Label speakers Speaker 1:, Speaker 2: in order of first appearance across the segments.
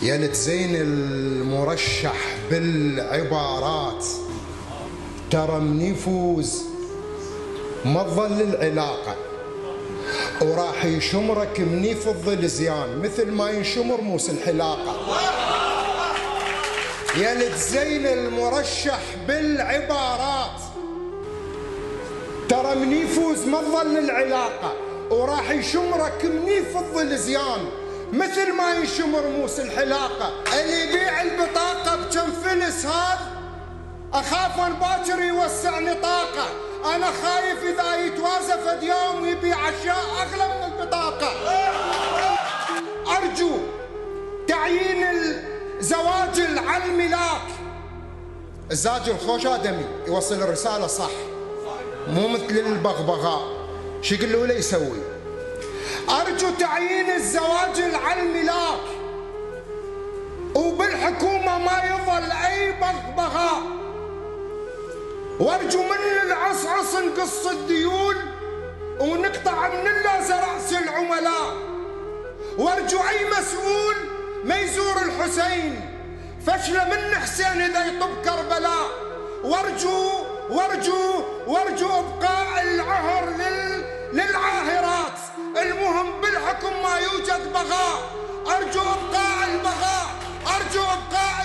Speaker 1: يا لتزين المرشح بالعبارات، ترى من يفوز ما تظل العلاقة، وراح يشمرك من يفض الزيان مثل ما ينشمر موس الحلاقة. يا لتزين المرشح بالعبارات، ترى من يفوز ما تظل العلاقة، وراح يشمرك من يفض الزيان مثل ما ينشمر موس الحلاقة. اللي يبيع البطاقة بكم فلس هذا أخاف أن باكر يوسع نطاقه. أنا خايف إذا يتوازى فد يوم يبيع أشياء أغلى من البطاقة. أرجو تعيين الزواج على الملاك. الزاج الخوش آدمي يوصل الرسالة صح، مو مثل البغبغاء شو يقول له يسوي. أرجو تعيين الزواج على الملاك، وبالحكومة ما يظل أي بغبغاء. وأرجو من العصعص نقص الديون ونقطع من اللازة رأس العملاء. وأرجو أي مسؤول ما يزور الحسين، فشل من حسين إذا يطب كربلاء. وأرجو إبقاء العهر للعاهرات. المهم بالحكم ما يوجد بغاء. أرجو إبقاء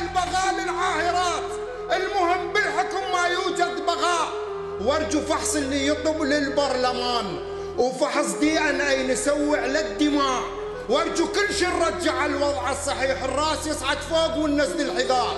Speaker 1: البغاء للعاهرات. المهم بالحكم ما يوجد بغاء. وأرجو فحص اللي يطلب للبرلمان، وفحص DNA نسوي على الدماء. وأرجو كل شيء نرجع الوضع الصحيح، الراس يصعد فوق والنزل الحذاء.